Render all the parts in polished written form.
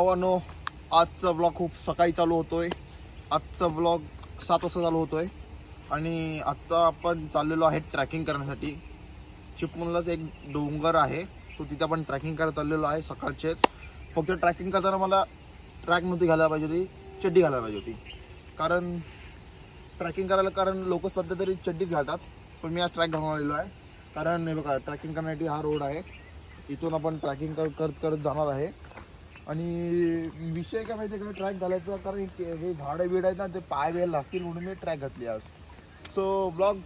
भावानो, आजचा ब्लॉग खूप सकाळी चालू होतोय। आजचा ब्लॉग 7 वाजता चालू होतोय आणि आता आपण चाललेलो आहे ट्रॅकिंग करण्यासाठी। चिपळूणलाच एक डोंगर आहे, सो तिथे आपण ट्रॅकिंग करायला चाललेलो आहे सकाळचेच। फक्त ट्रॅकिंग करताना मला ट्रॅक मध्ये घालायला पाहिजे होती, चड्डी घालायला पाहिजे होती, कारण ट्रॅकिंग करायला लोक सध्या तरी चड्डीच घालतात, पण मी आज ट्रॅक घालून आलेलो आहे। कारण हे बघा, ट्रॅकिंग करण्यासाठी हा रोड आहे, इथून आपण ट्रॅकिंग करत जाणार आहे। आणि विषय काय माहिती आहे का, ट्रॅक घालायचा कारण हे झाडं बिड आहेत ना, ते पाय वेळ लागतील म्हणून मी ट्रॅक घातली आज। सो ब्लॉग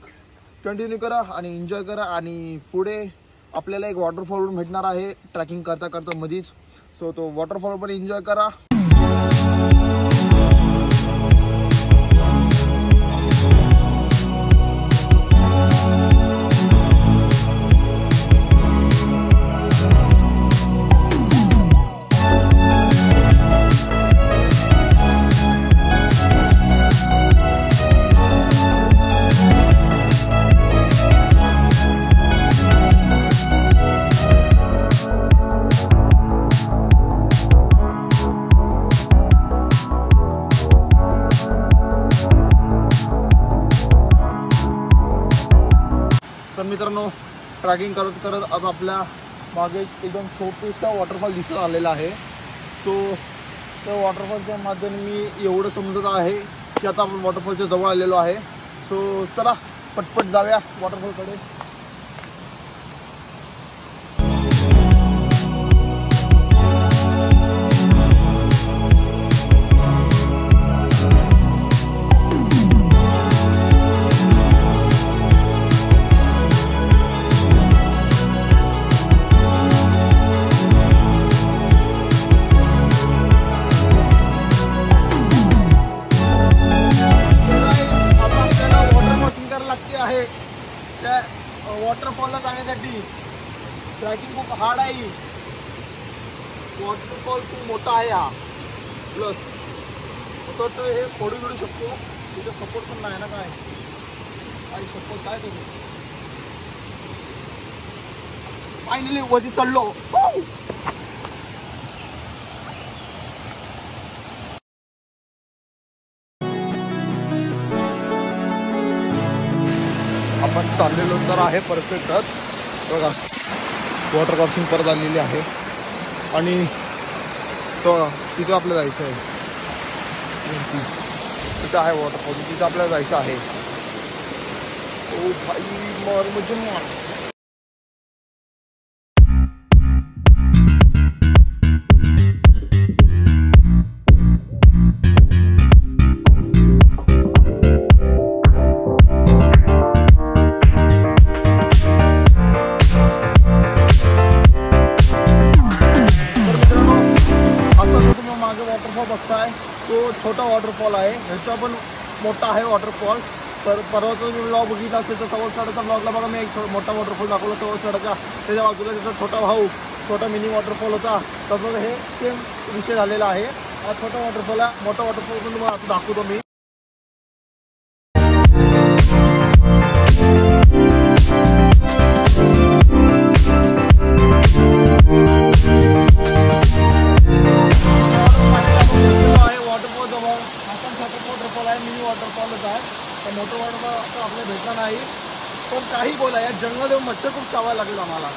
कंटिन्यू करा आणि एन्जॉय करा। आणि पुढे आपल्याला एक वॉटरफॉल भेटणार आहे ट्रॅकिंग करता करता मधीच, सो तो वॉटरफॉल पण एन्जॉय करा। तर मित्रांनो, ट्रॅकिंग करत करत आता आपल्या मागे एकदम छोटूसा वॉटरफॉल दिसत आलेला आहे। सो त्या वॉटरफॉलच्या माध्यमाने मी एवढं समजत आहे की आता आपण वॉटरफॉलच्या जवळ आलेलो आहे। सो चला पटपट जाऊया वॉटरफॉलकडे। वॉटरफॉलला जाण्यासाठी ट्रॅकिंग खूप हार्ड आहे। वॉटरफॉल खूप मोठा आहे हा, प्लस असं हे फोडू बिडू शकतो, तिथे सपोर्ट पण नाही ना, काय सपोर्ट काय करू। फायनली वरती चढलो। आपण चाललेलो तर आहे परफेक्टच, बघा वॉटर क्रॉसिंग परत आलेली आहे आणि तो तिथे आपल्याला जायचं आहे। तिथं आहे वॉटरफॉल, तिथे आपल्याला जायचं आहे। ओ भाई मार मुझे मार। वॉटरफॉल बघताय तो छोटा वॉटरफॉल आहे, ह्याचा पण मोठा आहे वॉटरफॉल। तर परवाचा मी ब्लॉग बघितला असेल तर सवलसडाचा ब्लॉगला बघा, मी एक मोठा वॉटरफॉल दाखवला सवलसडाचा, त्याच्या बाजूला त्याचा छोटा भाऊ छोटा मिनी वॉटरफॉल होता। तसं हे सेम विषय झालेला आहे। हा छोटा वॉटरफॉल आहे, मोठा वॉटरफॉल पण तुम्हाला आता दाखवतो मी। मिनी वॉटरफॉलच आहे, तर मोठं वॉटरफॉल आता आपल्याला भेटला नाही। पण काही बोला, या जंगलात येऊन मच्छर खूप चावायला लागेल आम्हाला,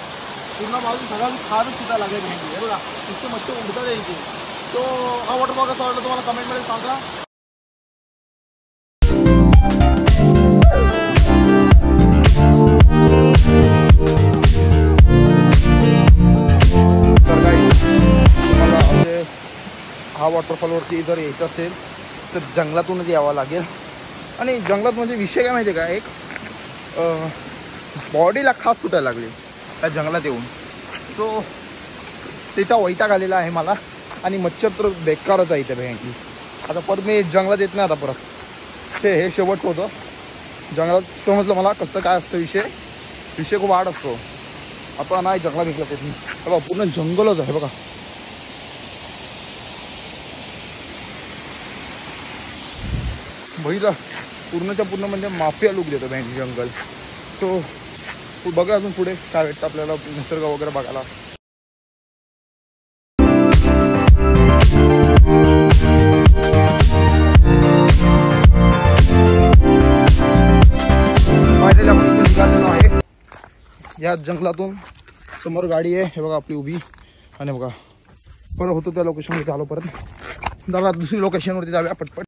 पूर्ण बाजून सगळं खारच सुद्धा लागेल म्हणजे। हे बघा इतके मच्छर उडतात यायचे। तो हा वॉटरफॉल कसा वाटला तुम्हाला कमेंटमध्ये सांगा। तर काही तुम्हाला म्हणजे हा वॉटरफॉलवरती जर यायचं असेल तर जंगलातूनच यावं लागेल। आणि जंगलात म्हणजे विषय काय माहिती आहे का, एक बॉडीला खास सुटायला लागली त्या जंगलात येऊन। सो त्याचा वैताग आलेला आहे मला, आणि मच्छर तर बेकारच आहे इथे भयंकर। आता परत मी जंगलात येत नाही आता परत, हे शेवटचं होतं जंगलात। समजलं मला कसं काय असतं विषय खूप हार्ड असतो। आता नाही जंगलात घेतलं ते बघा, पूर्ण जंगलच आहे बघा। बघितलं, पूर्णच्या पूर्ण म्हणजे माफिया लुक देतो बँक जंगल। सो बघा अजून पुढे काय भेटतं आपल्याला निसर्ग वगैरे बघायला। या जंगलातून समोर गाडी आहे, हे बघा आपली उभी. आणि बघा परत होतो त्या लोकेशनवरती आलो. परत जरा दुसरी लोकेशनवरती जाऊया पटपट.